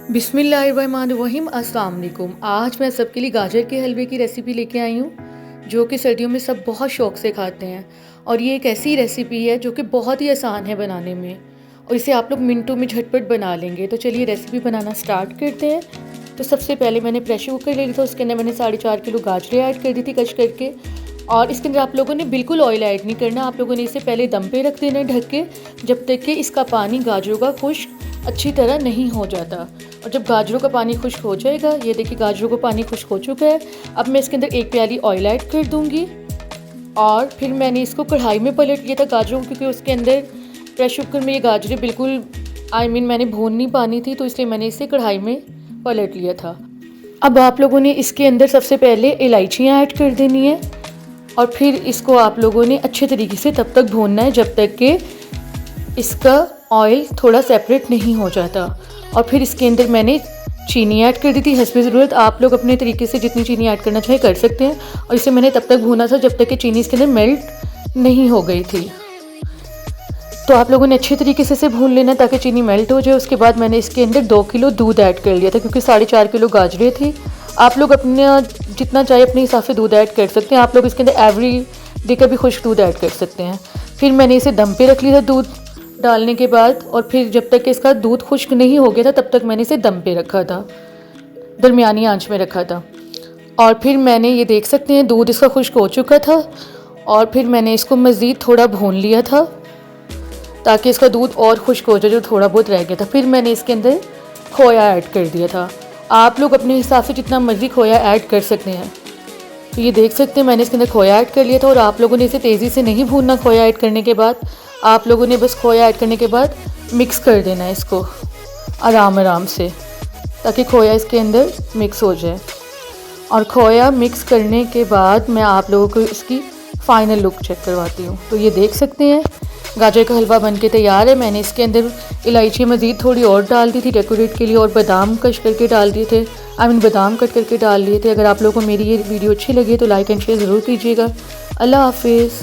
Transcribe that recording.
बिस्मिल्लाहिर्रहमानिर्रहीम। अस्सलाम वालेकुम। आज मैं सबके लिए गाजर के हलवे की रेसिपी लेके आई हूँ, जो कि सर्दियों में सब बहुत शौक़ से खाते हैं। और ये एक ऐसी रेसिपी है जो कि बहुत ही आसान है बनाने में, और इसे आप लोग मिनटों में झटपट बना लेंगे। तो चलिए रेसिपी बनाना स्टार्ट करते हैं। तो सबसे पहले मैंने प्रेशर कुकर ले लिया था, उसके अंदर मैंने 4.5 किलो गाजरें ऐड कर दी थी कश करके। और इसके अंदर आप लोगों ने बिल्कुल ऑयल ऐड नहीं करना, आप लोगों ने इसे पहले दम पे रख देना ढक के, जब तक कि इसका पानी गाजरों का खुश्क अच्छी तरह नहीं हो जाता। और जब गाजरों का पानी खुश्क हो जाएगा, ये देखिए गाजरों का पानी खुश्क हो चुका है। अब मैं इसके अंदर 1 प्याली ऑयल ऐड कर दूंगी। और फिर मैंने इसको कढ़ाई में पलट लिया था गाजरों, क्योंकि उसके अंदर प्रेशर कुकर में ये गाजरें बिल्कुल मैंने भून नहीं पानी थी, तो इसलिए मैंने इसे कढ़ाई में पलट लिया था। अब आप लोगों ने इसके अंदर सबसे पहले इलायचियाँ ऐड कर देनी है, और फिर इसको आप लोगों ने अच्छे तरीके से तब तक भूनना है जब तक कि इसका ऑयल थोड़ा सेपरेट नहीं हो जाता। और फिर इसके अंदर मैंने चीनी ऐड कर दी थी हस्बे ज़रूरत। आप लोग अपने तरीके से जितनी चीनी ऐड करना चाहे कर सकते हैं। और इसे मैंने तब तक भूना था जब तक कि चीनी इसके अंदर मेल्ट नहीं हो गई थी। तो आप लोगों ने अच्छे तरीके से इसे भून लेना ताकि चीनी मेल्ट हो जाए। उसके बाद मैंने इसके अंदर 2 किलो दूध ऐड कर लिया था, क्योंकि 4.5 किलो गाजरें थी। आप लोग अपना जितना चाहे अपने हिसाब से दूध ऐड कर सकते हैं। आप लोग इसके अंदर एवरी डे का भी खुश्क दूध ऐड कर सकते हैं। फिर मैंने इसे दम पे रख लिया था दूध डालने के बाद, और फिर जब तक इसका दूध खुश्क नहीं हो गया था तब तक मैंने इसे दम पे रखा था, दरमियानी आंच में रखा था। और फिर मैंने ये देख सकते हैं दूध इसका खुश्क हो चुका था। और फिर मैंने इसको मज़ीद थोड़ा भून लिया था ताकि इसका दूध और खुश्क हो जाए जो थोड़ा बहुत रह गया था। फिर मैंने इसके अंदर खोया ऐड कर दिया था। आप लोग अपने हिसाब से जितना मर्ज़ी खोया ऐड कर सकते हैं। तो ये देख सकते हैं मैंने इसके अंदर खोया ऐड कर लिया था। और आप लोगों ने इसे तेज़ी से नहीं भूनना। खोया ऐड करने के बाद आप लोगों ने बस खोया ऐड करने के बाद मिक्स कर देना है इसको आराम आराम से, ताकि खोया इसके अंदर मिक्स हो जाए। और खोया मिक्स करने के बाद मैं आप लोगों को इसकी फ़ाइनल लुक चेक करवाती हूँ। तो ये देख सकते हैं गाजर का हलवा बनके तैयार है। मैंने इसके अंदर इलायची मज़ीद थोड़ी और डाल दी थी डेकोरेट के लिए, और बादाम कश करके डाल दिए थे, बादाम कट करके डाल लिए थे। अगर आप लोगों को मेरी ये वीडियो अच्छी लगी तो लाइक एंड शेयर ज़रूर कीजिएगा। अल्लाह हाफिज़।